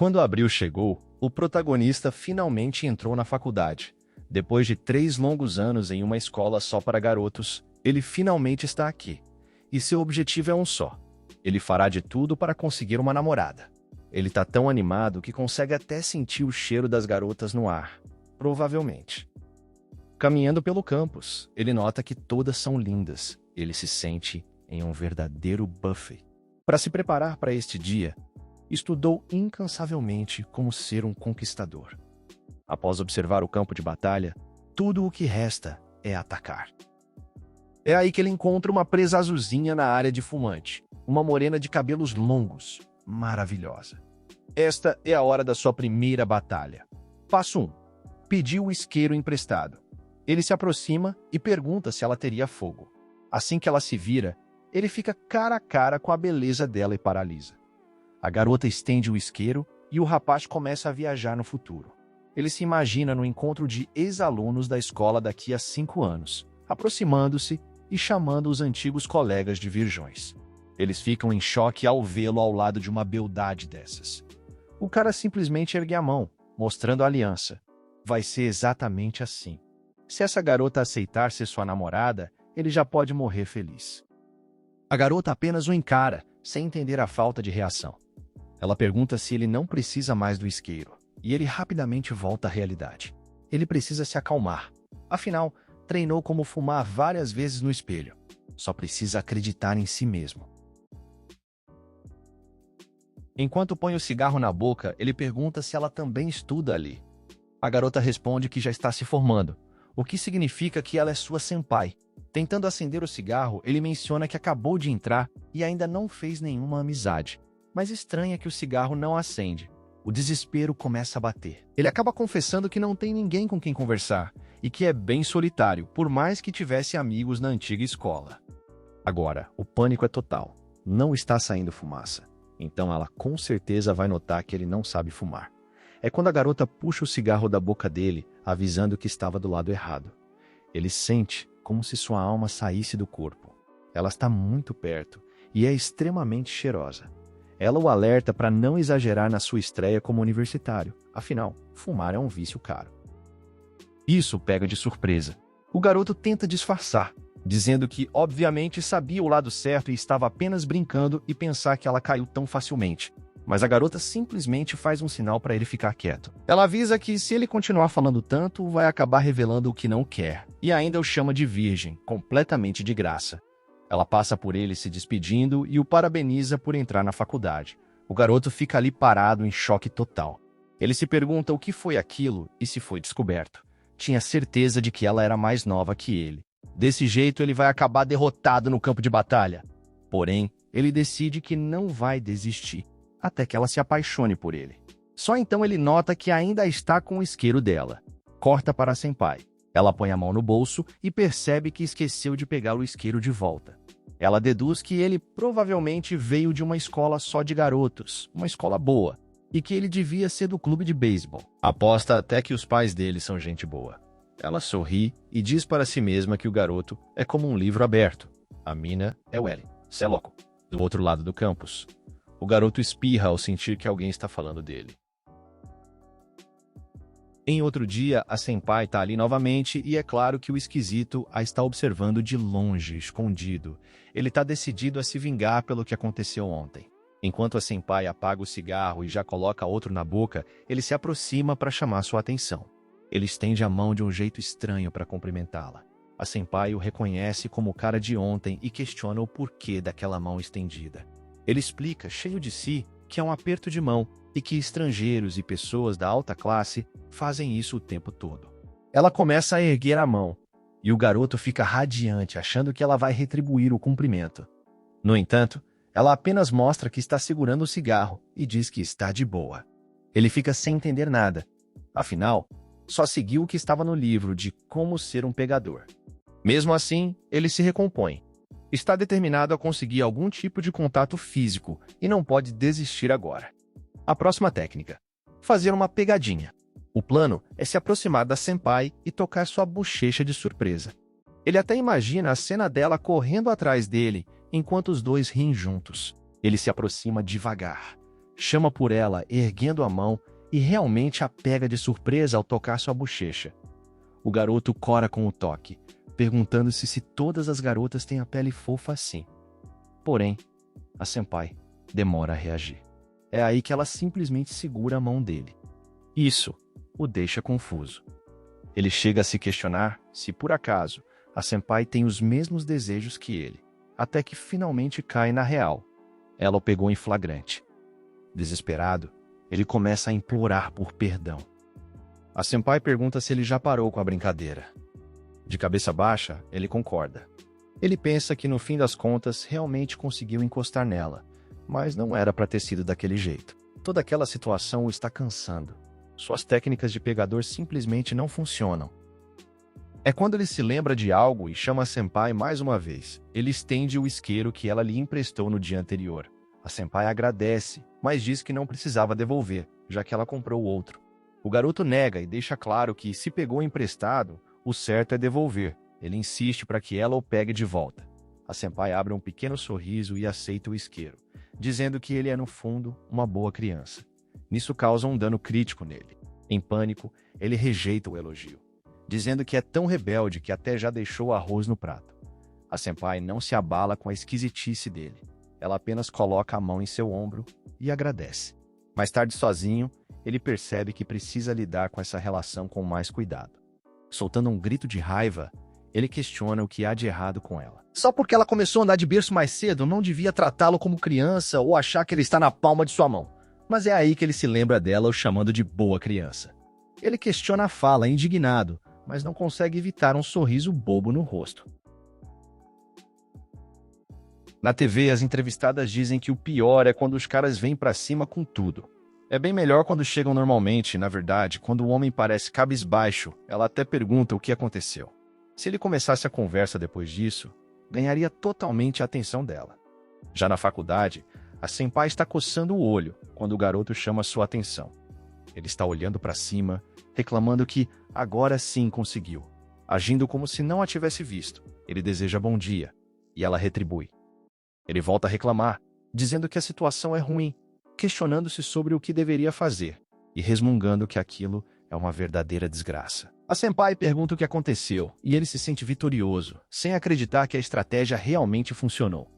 Quando abril chegou, o protagonista finalmente entrou na faculdade. Depois de 3 longos anos em uma escola só para garotos, ele finalmente está aqui. E seu objetivo é um só. Ele fará de tudo para conseguir uma namorada. Ele está tão animado que consegue até sentir o cheiro das garotas no ar. Provavelmente. Caminhando pelo campus, ele nota que todas são lindas. Ele se sente em um verdadeiro buffet. Para se preparar para este dia, estudou incansavelmente como ser um conquistador. Após observar o campo de batalha, tudo o que resta é atacar. É aí que ele encontra uma presa azulzinha na área de fumante, uma morena de cabelos longos, maravilhosa. Esta é a hora da sua primeira batalha. Passo 1. Pediu o isqueiro emprestado. Ele se aproxima e pergunta se ela teria fogo. Assim que ela se vira, ele fica cara a cara com a beleza dela e paralisa. A garota estende o isqueiro e o rapaz começa a viajar no futuro. Ele se imagina no encontro de ex-alunos da escola daqui a 5 anos, aproximando-se e chamando os antigos colegas de virgões. Eles ficam em choque ao vê-lo ao lado de uma beldade dessas. O cara simplesmente ergue a mão, mostrando a aliança. Vai ser exatamente assim. Se essa garota aceitar ser sua namorada, ele já pode morrer feliz. A garota apenas o encara, sem entender a falta de reação. Ela pergunta se ele não precisa mais do isqueiro, e ele rapidamente volta à realidade. Ele precisa se acalmar. Afinal, treinou como fumar várias vezes no espelho. Só precisa acreditar em si mesmo. Enquanto põe o cigarro na boca, ele pergunta se ela também estuda ali. A garota responde que já está se formando, o que significa que ela é sua senpai. Tentando acender o cigarro, ele menciona que acabou de entrar e ainda não fez nenhuma amizade. Mas estranha que o cigarro não acende. O desespero começa a bater. Ele acaba confessando que não tem ninguém com quem conversar e que é bem solitário, por mais que tivesse amigos na antiga escola. Agora, o pânico é total. Não está saindo fumaça. Então ela com certeza vai notar que ele não sabe fumar. É quando a garota puxa o cigarro da boca dele, avisando que estava do lado errado. Ele sente como se sua alma saísse do corpo. Ela está muito perto e é extremamente cheirosa. Ela o alerta para não exagerar na sua estreia como universitário. Afinal, fumar é um vício caro. Isso o pega de surpresa. O garoto tenta disfarçar, dizendo que obviamente sabia o lado certo e estava apenas brincando e pensar que ela caiu tão facilmente. Mas a garota simplesmente faz um sinal para ele ficar quieto. Ela avisa que se ele continuar falando tanto, vai acabar revelando o que não quer. E ainda o chama de virgem, completamente de graça. Ela passa por ele se despedindo e o parabeniza por entrar na faculdade. O garoto fica ali parado em choque total. Ele se pergunta o que foi aquilo e se foi descoberto. Tinha certeza de que ela era mais nova que ele. Desse jeito ele vai acabar derrotado no campo de batalha. Porém, ele decide que não vai desistir, até que ela se apaixone por ele. Só então ele nota que ainda está com o isqueiro dela. Corta para a senpai. Ela põe a mão no bolso e percebe que esqueceu de pegar o isqueiro de volta. Ela deduz que ele provavelmente veio de uma escola só de garotos, uma escola boa, e que ele devia ser do clube de beisebol. Aposta até que os pais dele são gente boa. Ela sorri e diz para si mesma que o garoto é como um livro aberto. A mina é o L. Cê é louco. Do outro lado do campus. O garoto espirra ao sentir que alguém está falando dele. Em outro dia, a senpai está ali novamente e é claro que o esquisito a está observando de longe, escondido. Ele está decidido a se vingar pelo que aconteceu ontem. Enquanto a senpai apaga o cigarro e já coloca outro na boca, ele se aproxima para chamar sua atenção. Ele estende a mão de um jeito estranho para cumprimentá-la. A senpai o reconhece como o cara de ontem e questiona o porquê daquela mão estendida. Ele explica, cheio de si, que é um aperto de mão e que estrangeiros e pessoas da alta classe fazem isso o tempo todo. Ela começa a erguer a mão, e o garoto fica radiante, achando que ela vai retribuir o cumprimento. No entanto, ela apenas mostra que está segurando o cigarro e diz que está de boa. Ele fica sem entender nada. Afinal, só seguiu o que estava no livro de como ser um pegador. Mesmo assim, ele se recompõe. Está determinado a conseguir algum tipo de contato físico e não pode desistir agora. A próxima técnica: fazer uma pegadinha. O plano é se aproximar da senpai e tocar sua bochecha de surpresa. Ele até imagina a cena dela correndo atrás dele, enquanto os dois riem juntos. Ele se aproxima devagar, chama por ela, erguendo a mão, e realmente a pega de surpresa ao tocar sua bochecha. O garoto cora com o toque, perguntando-se se todas as garotas têm a pele fofa assim. Porém, a senpai demora a reagir. É aí que ela simplesmente segura a mão dele. Isso o deixa confuso. Ele chega a se questionar se, por acaso, a senpai tem os mesmos desejos que ele, até que finalmente cai na real. Ela o pegou em flagrante. Desesperado, ele começa a implorar por perdão. A senpai pergunta se ele já parou com a brincadeira. De cabeça baixa, ele concorda. Ele pensa que no fim das contas realmente conseguiu encostar nela, mas não era para ter sido daquele jeito. Toda aquela situação o está cansando. Suas técnicas de pegador simplesmente não funcionam. É quando ele se lembra de algo e chama a senpai mais uma vez. Ele estende o isqueiro que ela lhe emprestou no dia anterior. A senpai agradece, mas diz que não precisava devolver, já que ela comprou outro. O garoto nega e deixa claro que, se pegou emprestado, o certo é devolver. Ele insiste para que ela o pegue de volta. A senpai abre um pequeno sorriso e aceita o isqueiro, dizendo que ele é, no fundo, uma boa criança. Nisso causa um dano crítico nele. Em pânico, ele rejeita o elogio, dizendo que é tão rebelde que até já deixou arroz no prato. A senpai não se abala com a esquisitice dele. Ela apenas coloca a mão em seu ombro e agradece. Mais tarde, sozinho, ele percebe que precisa lidar com essa relação com mais cuidado. Soltando um grito de raiva, ele questiona o que há de errado com ela. Só porque ela começou a andar de berço mais cedo, não devia tratá-lo como criança ou achar que ele está na palma de sua mão. Mas é aí que ele se lembra dela o chamando de boa criança. Ele questiona a fala, indignado, mas não consegue evitar um sorriso bobo no rosto. Na TV, as entrevistadas dizem que o pior é quando os caras vêm pra cima com tudo. É bem melhor quando chegam normalmente, na verdade, quando o homem parece cabisbaixo, ela até pergunta o que aconteceu. Se ele começasse a conversa depois disso, ganharia totalmente a atenção dela. Já na faculdade, a senpai está coçando o olho quando o garoto chama sua atenção. Ele está olhando para cima, reclamando que agora sim conseguiu. Agindo como se não a tivesse visto, ele deseja bom dia, e ela retribui. Ele volta a reclamar, dizendo que a situação é ruim, questionando-se sobre o que deveria fazer, e resmungando que aquilo é uma verdadeira desgraça. A senpai pergunta o que aconteceu, e ele se sente vitorioso, sem acreditar que a estratégia realmente funcionou.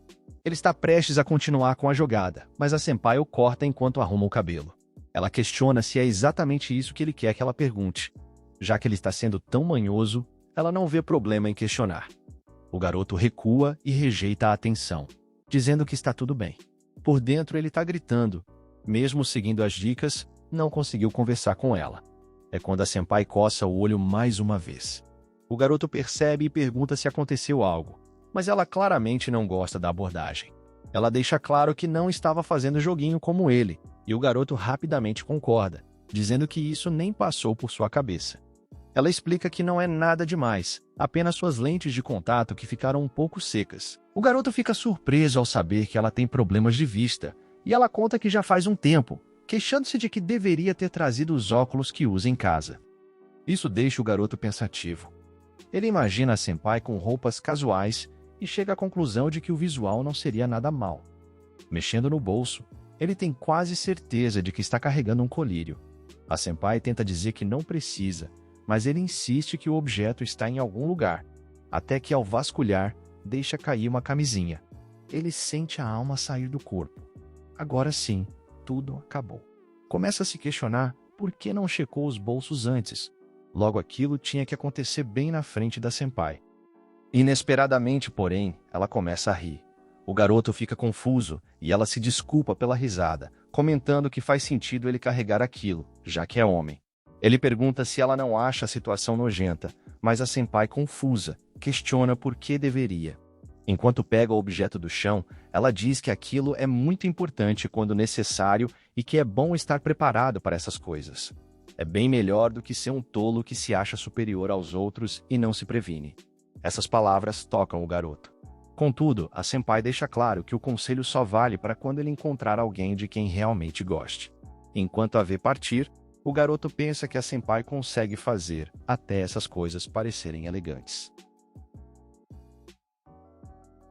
Ele está prestes a continuar com a jogada, mas a senpai o corta enquanto arruma o cabelo. Ela questiona se é exatamente isso que ele quer que ela pergunte. Já que ele está sendo tão manhoso, ela não vê problema em questionar. O garoto recua e rejeita a atenção, dizendo que está tudo bem. Por dentro ele está gritando. Mesmo seguindo as dicas, não conseguiu conversar com ela. É quando a senpai coça o olho mais uma vez. O garoto percebe e pergunta se aconteceu algo, mas ela claramente não gosta da abordagem. Ela deixa claro que não estava fazendo joguinho como ele, e o garoto rapidamente concorda, dizendo que isso nem passou por sua cabeça. Ela explica que não é nada demais, apenas suas lentes de contato que ficaram um pouco secas. O garoto fica surpreso ao saber que ela tem problemas de vista, e ela conta que já faz um tempo, queixando-se de que deveria ter trazido os óculos que usa em casa. Isso deixa o garoto pensativo. Ele imagina a senpai com roupas casuais e chega à conclusão de que o visual não seria nada mal. Mexendo no bolso, ele tem quase certeza de que está carregando um colírio. A senpai tenta dizer que não precisa, mas ele insiste que o objeto está em algum lugar, até que ao vasculhar, deixa cair uma camisinha. Ele sente a alma sair do corpo. Agora sim, tudo acabou. Começa a se questionar por que não checou os bolsos antes. Logo aquilo tinha que acontecer bem na frente da senpai. Inesperadamente, porém, ela começa a rir. O garoto fica confuso e ela se desculpa pela risada, comentando que faz sentido ele carregar aquilo, já que é homem. Ele pergunta se ela não acha a situação nojenta, mas a senpai, confusa, questiona por que deveria. Enquanto pega o objeto do chão, ela diz que aquilo é muito importante quando necessário e que é bom estar preparado para essas coisas. É bem melhor do que ser um tolo que se acha superior aos outros e não se previne. Essas palavras tocam o garoto. Contudo, a senpai deixa claro que o conselho só vale para quando ele encontrar alguém de quem realmente goste. Enquanto a vê partir, o garoto pensa que a senpai consegue fazer até essas coisas parecerem elegantes.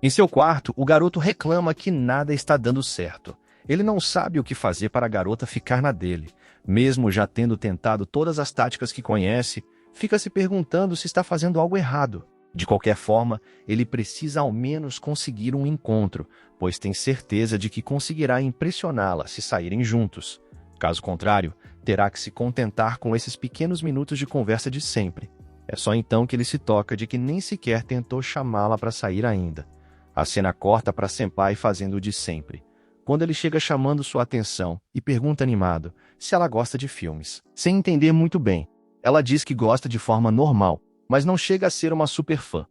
Em seu quarto, o garoto reclama que nada está dando certo. Ele não sabe o que fazer para a garota ficar na dele. Mesmo já tendo tentado todas as táticas que conhece, fica se perguntando se está fazendo algo errado. De qualquer forma, ele precisa ao menos conseguir um encontro, pois tem certeza de que conseguirá impressioná-la se saírem juntos. Caso contrário, terá que se contentar com esses pequenos minutos de conversa de sempre. É só então que ele se toca de que nem sequer tentou chamá-la para sair ainda. A cena corta para Senpai fazendo o de sempre. Quando ele chega chamando sua atenção e pergunta animado se ela gosta de filmes. Sem entender muito bem, ela diz que gosta de forma normal, mas não chega a ser uma super fã.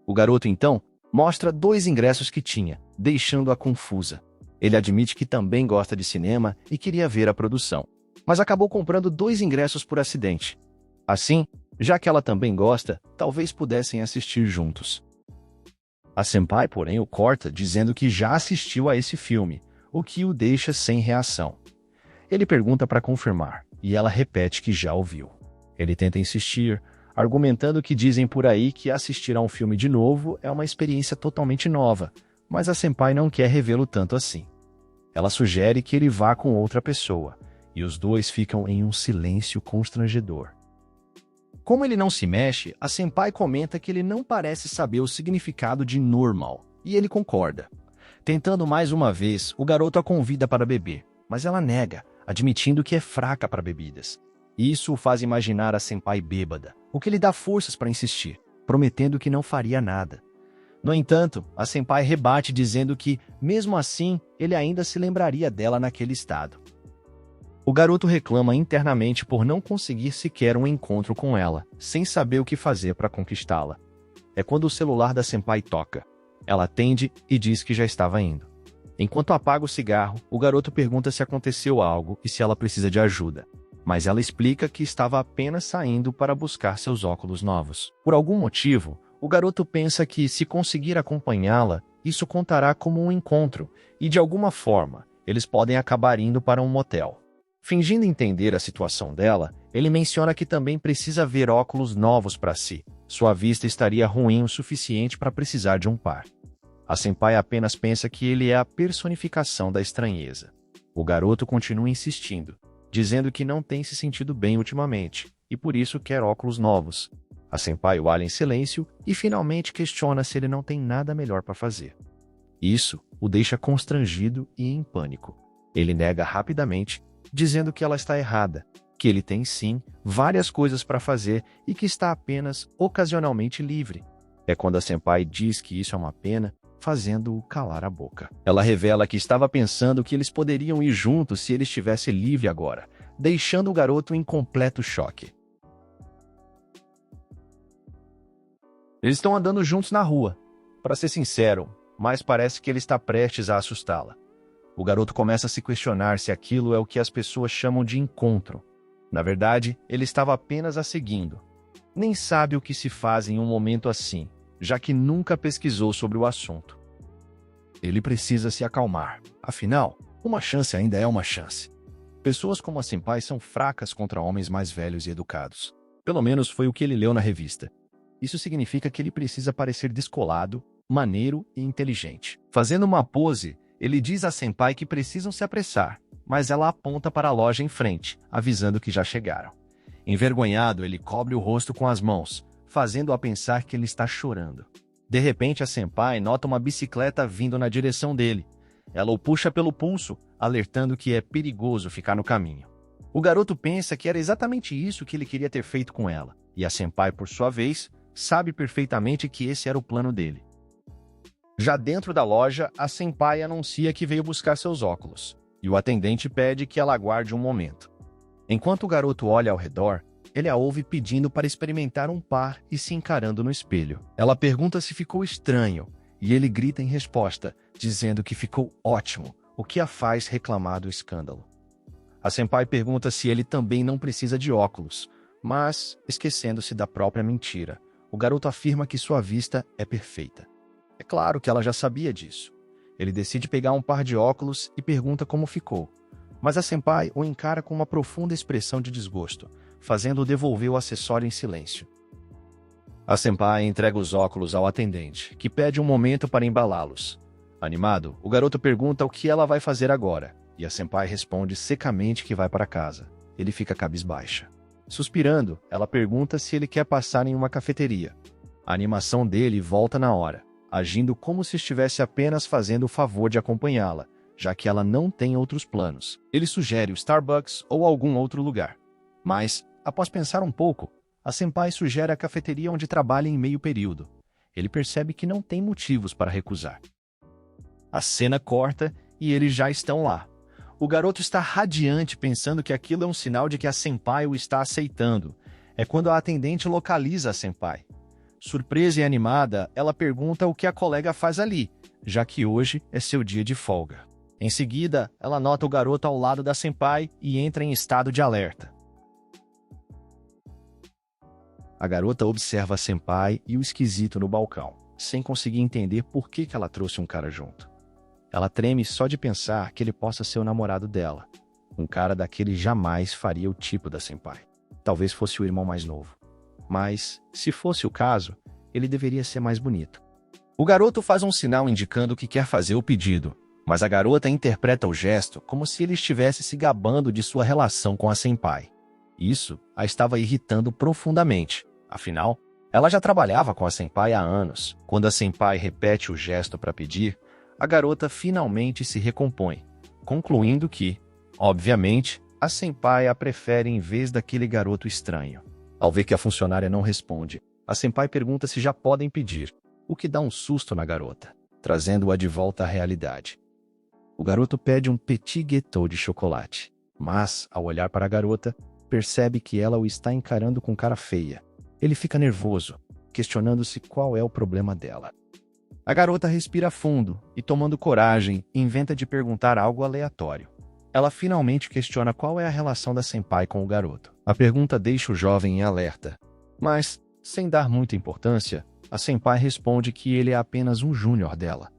O garoto, então, mostra 2 ingressos que tinha, deixando-a confusa. Ele admite que também gosta de cinema e queria ver a produção, mas acabou comprando 2 ingressos por acidente. Assim, já que ela também gosta, talvez pudessem assistir juntos. A senpai, porém, o corta dizendo que já assistiu a esse filme, o que o deixa sem reação. Ele pergunta para confirmar, e ela repete que já ouviu. Ele tenta insistir, argumentando que dizem por aí que assistir a um filme de novo é uma experiência totalmente nova, mas a senpai não quer revê-lo tanto assim. Ela sugere que ele vá com outra pessoa, e os dois ficam em um silêncio constrangedor. Como ele não se mexe, a senpai comenta que ele não parece saber o significado de normal, e ele concorda. Tentando mais uma vez, o garoto a convida para beber, mas ela nega, admitindo que é fraca para bebidas. Isso o faz imaginar a senpai bêbada, o que lhe dá forças para insistir, prometendo que não faria nada. No entanto, a senpai rebate dizendo que, mesmo assim, ele ainda se lembraria dela naquele estado. O garoto reclama internamente por não conseguir sequer um encontro com ela, sem saber o que fazer para conquistá-la. É quando o celular da senpai toca. Ela atende e diz que já estava indo. Enquanto apaga o cigarro, o garoto pergunta se aconteceu algo e se ela precisa de ajuda. Mas ela explica que estava apenas saindo para buscar seus óculos novos. Por algum motivo, o garoto pensa que, se conseguir acompanhá-la, isso contará como um encontro, e de alguma forma, eles podem acabar indo para um motel. Fingindo entender a situação dela, ele menciona que também precisa ver óculos novos para si. Sua vista estaria ruim o suficiente para precisar de um par. A senpai apenas pensa que ele é a personificação da estranheza. O garoto continua insistindo, dizendo que não tem se sentido bem ultimamente, e por isso quer óculos novos. A senpai o olha em silêncio e finalmente questiona se ele não tem nada melhor para fazer. Isso o deixa constrangido e em pânico. Ele nega rapidamente, dizendo que ela está errada, que ele tem sim várias coisas para fazer e que está apenas ocasionalmente livre. É quando a senpai diz que isso é uma pena, fazendo-o calar a boca. Ela revela que estava pensando que eles poderiam ir juntos se ele estivesse livre agora, deixando o garoto em completo choque. Eles estão andando juntos na rua. Para ser sincero, mas parece que ele está prestes a assustá-la. O garoto começa a se questionar se aquilo é o que as pessoas chamam de encontro. Na verdade, ele estava apenas a seguindo. Nem sabe o que se faz em um momento assim, já que nunca pesquisou sobre o assunto. Ele precisa se acalmar. Afinal, uma chance ainda é uma chance. Pessoas como a senpai são fracas contra homens mais velhos e educados. Pelo menos foi o que ele leu na revista. Isso significa que ele precisa parecer descolado, maneiro e inteligente. Fazendo uma pose, ele diz à senpai que precisam se apressar, mas ela aponta para a loja em frente, avisando que já chegaram. Envergonhado, ele cobre o rosto com as mãos, fazendo-a pensar que ele está chorando. De repente, a senpai nota uma bicicleta vindo na direção dele. Ela o puxa pelo pulso, alertando que é perigoso ficar no caminho. O garoto pensa que era exatamente isso que ele queria ter feito com ela, e a senpai, por sua vez, sabe perfeitamente que esse era o plano dele. Já dentro da loja, a senpai anuncia que veio buscar seus óculos, e o atendente pede que ela aguarde um momento. Enquanto o garoto olha ao redor, ele a ouve pedindo para experimentar um par e se encarando no espelho. Ela pergunta se ficou estranho, e ele grita em resposta, dizendo que ficou ótimo, o que a faz reclamar do escândalo. A senpai pergunta se ele também não precisa de óculos, mas, esquecendo-se da própria mentira, o garoto afirma que sua vista é perfeita. É claro que ela já sabia disso. Ele decide pegar um par de óculos e pergunta como ficou, mas a senpai o encara com uma profunda expressão de desgosto, fazendo-o devolver o acessório em silêncio. A senpai entrega os óculos ao atendente, que pede um momento para embalá-los. Animado, o garoto pergunta o que ela vai fazer agora, E a senpai responde secamente que vai para casa. Ele fica cabisbaixa. Suspirando, ela pergunta se ele quer passar em uma cafeteria. A animação dele volta na hora, agindo como se estivesse apenas fazendo o favor de acompanhá-la, já que ela não tem outros planos. Ele sugere o Starbucks ou algum outro lugar. Mas, após pensar um pouco, a senpai sugere a cafeteria onde trabalha em meio período. Ele percebe que não tem motivos para recusar. A cena corta e eles já estão lá. O garoto está radiante, pensando que aquilo é um sinal de que a senpai o está aceitando. É quando a atendente localiza a senpai. Surpresa e animada, ela pergunta o que a colega faz ali, já que hoje é seu dia de folga. Em seguida, ela nota o garoto ao lado da senpai e entra em estado de alerta. A garota observa a senpai e o esquisito no balcão, sem conseguir entender por que ela trouxe um cara junto. Ela treme só de pensar que ele possa ser o namorado dela. Um cara daquele jamais faria o tipo da senpai. Talvez fosse o irmão mais novo. Mas, se fosse o caso, ele deveria ser mais bonito. O garoto faz um sinal indicando que quer fazer o pedido, mas a garota interpreta o gesto como se ele estivesse se gabando de sua relação com a senpai. Isso a estava irritando profundamente. Afinal, ela já trabalhava com a senpai há anos. Quando a senpai repete o gesto para pedir, a garota finalmente se recompõe, concluindo que, obviamente, a senpai a prefere em vez daquele garoto estranho. Ao ver que a funcionária não responde, a senpai pergunta se já podem pedir, o que dá um susto na garota, trazendo-a de volta à realidade. O garoto pede um petit gâteau de chocolate, mas, ao olhar para a garota, percebe que ela o está encarando com cara feia. Ele fica nervoso, questionando-se qual é o problema dela. A garota respira fundo e, tomando coragem, inventa de perguntar algo aleatório. Ela finalmente questiona qual é a relação da senpai com o garoto. A pergunta deixa o jovem em alerta. Mas, sem dar muita importância, a senpai responde que ele é apenas um júnior dela.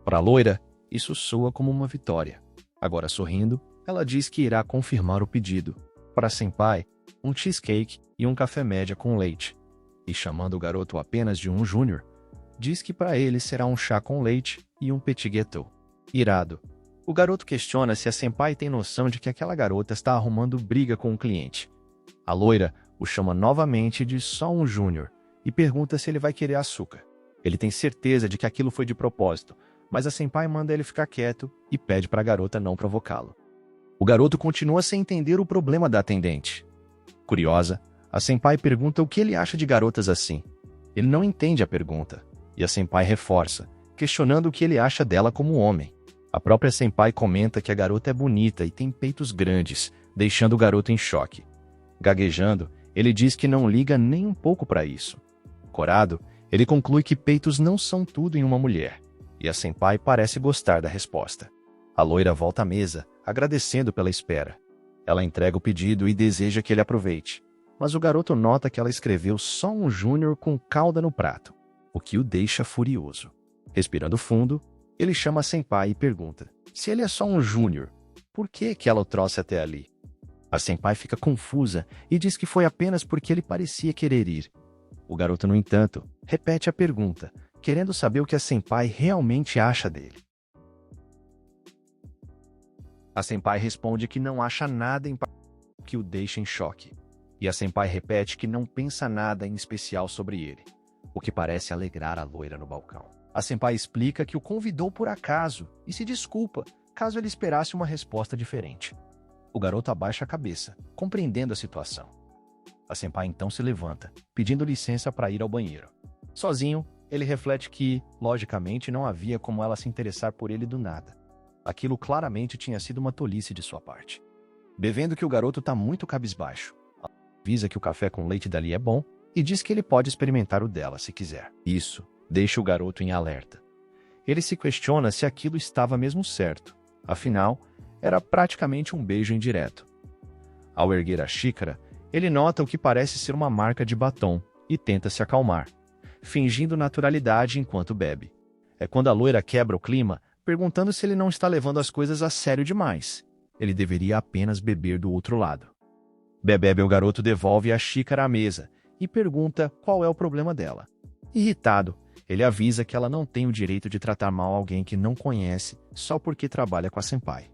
Para a loira, isso soa como uma vitória. Agora, sorrindo, ela diz que irá confirmar o pedido. Para a senpai, um cheesecake e um café média com leite. E chamando o garoto apenas de um júnior, diz que para ele será um chá com leite e um petit gâteau. Irado. O garoto questiona se a senpai tem noção de que aquela garota está arrumando briga com o cliente. A loira o chama novamente de só um júnior e pergunta se ele vai querer açúcar. Ele tem certeza de que aquilo foi de propósito, mas a senpai manda ele ficar quieto e pede para a garota não provocá-lo. O garoto continua sem entender o problema da atendente. Curiosa, a senpai pergunta o que ele acha de garotas assim. Ele não entende a pergunta, e a senpai reforça, questionando o que ele acha dela como homem. A própria senpai comenta que a garota é bonita e tem peitos grandes, deixando o garoto em choque. Gaguejando, ele diz que não liga nem um pouco para isso. Corado, ele conclui que peitos não são tudo em uma mulher, e a senpai parece gostar da resposta. A loira volta à mesa, agradecendo pela espera. Ela entrega o pedido e deseja que ele aproveite, mas o garoto nota que ela escreveu só um júnior com calda no prato, o que o deixa furioso. Respirando fundo, ele chama a senpai e pergunta se ele é só um júnior, por que ela o trouxe até ali? A senpai fica confusa e diz que foi apenas porque ele parecia querer ir. O garoto, no entanto, repete a pergunta, querendo saber o que a senpai realmente acha dele. A senpai responde que não acha nada em que o deixa em choque. E a senpai repete que não pensa nada em especial sobre ele, o que parece alegrar a loira no balcão. A senpai explica que o convidou por acaso e se desculpa caso ele esperasse uma resposta diferente. O garoto abaixa a cabeça, compreendendo a situação. A senpai então se levanta, pedindo licença para ir ao banheiro. Sozinho, ele reflete que, logicamente, não havia como ela se interessar por ele do nada. Aquilo claramente tinha sido uma tolice de sua parte. Bevendo que o garoto está muito cabisbaixo, ela avisa que o café com leite dali é bom e diz que ele pode experimentar o dela se quiser. Isso deixa o garoto em alerta. Ele se questiona se aquilo estava mesmo certo. Afinal, era praticamente um beijo indireto. Ao erguer a xícara, ele nota o que parece ser uma marca de batom e tenta se acalmar, fingindo naturalidade enquanto bebe. É quando a loira quebra o clima, perguntando se ele não está levando as coisas a sério demais. Ele deveria apenas beber do outro lado. Bebe, o garoto devolve a xícara à mesa e pergunta qual é o problema dela. Irritado, ele avisa que ela não tem o direito de tratar mal alguém que não conhece só porque trabalha com a senpai.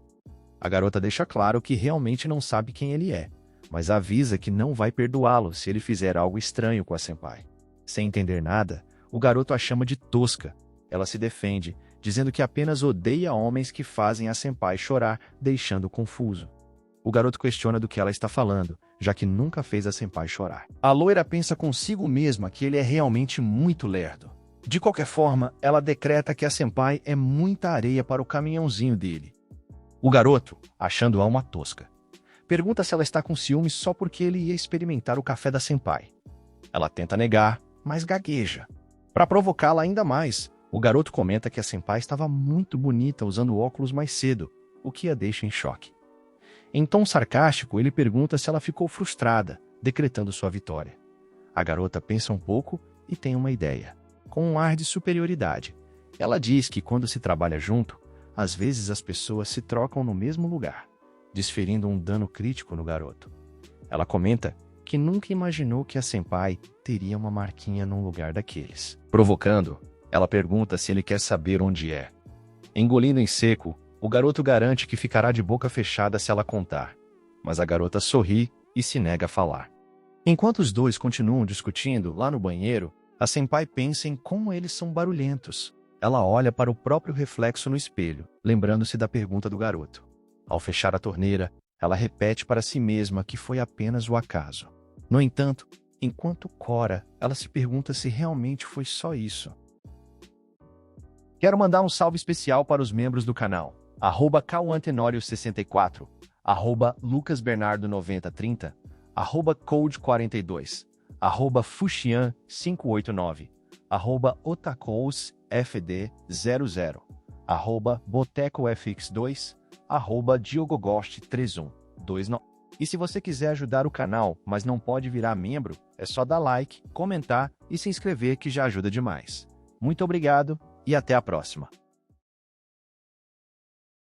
A garota deixa claro que realmente não sabe quem ele é, mas avisa que não vai perdoá-lo se ele fizer algo estranho com a senpai. Sem entender nada, o garoto a chama de tosca. Ela se defende, dizendo que apenas odeia homens que fazem a senpai chorar, deixando confuso. O garoto questiona do que ela está falando, já que nunca fez a senpai chorar. A loira pensa consigo mesma que ele é realmente muito lerdo. De qualquer forma, ela decreta que a senpai é muita areia para o caminhãozinho dele. O garoto, achando-a uma tosca, pergunta se ela está com ciúmes só porque ele ia experimentar o café da senpai. Ela tenta negar, mas gagueja. Para provocá-la ainda mais, o garoto comenta que a senpai estava muito bonita usando óculos mais cedo, o que a deixa em choque. Em tom sarcástico, ele pergunta se ela ficou frustrada, decretando sua vitória. A garota pensa um pouco e tem uma ideia. Com um ar de superioridade, ela diz que quando se trabalha junto, às vezes as pessoas se trocam no mesmo lugar, desferindo um dano crítico no garoto. Ela comenta que nunca imaginou que a senpai teria uma marquinha num lugar daqueles. Provocando, ela pergunta se ele quer saber onde é. Engolindo em seco, o garoto garante que ficará de boca fechada se ela contar, mas a garota sorri e se nega a falar. Enquanto os dois continuam discutindo lá no banheiro, a senpai pensa em como eles são barulhentos. Ela olha para o próprio reflexo no espelho, lembrando-se da pergunta do garoto. Ao fechar a torneira, ela repete para si mesma que foi apenas o acaso. No entanto, enquanto cora, ela se pergunta se realmente foi só isso. Quero mandar um salve especial para os membros do canal. @cauantenório64, @lucasbernardo9030, @code42, @fuxian589, @otakousfd00, @botecofx2, @diogogost312. E se você quiser ajudar o canal, mas não pode virar membro, é só dar like, comentar e se inscrever que já ajuda demais. Muito obrigado e até a próxima.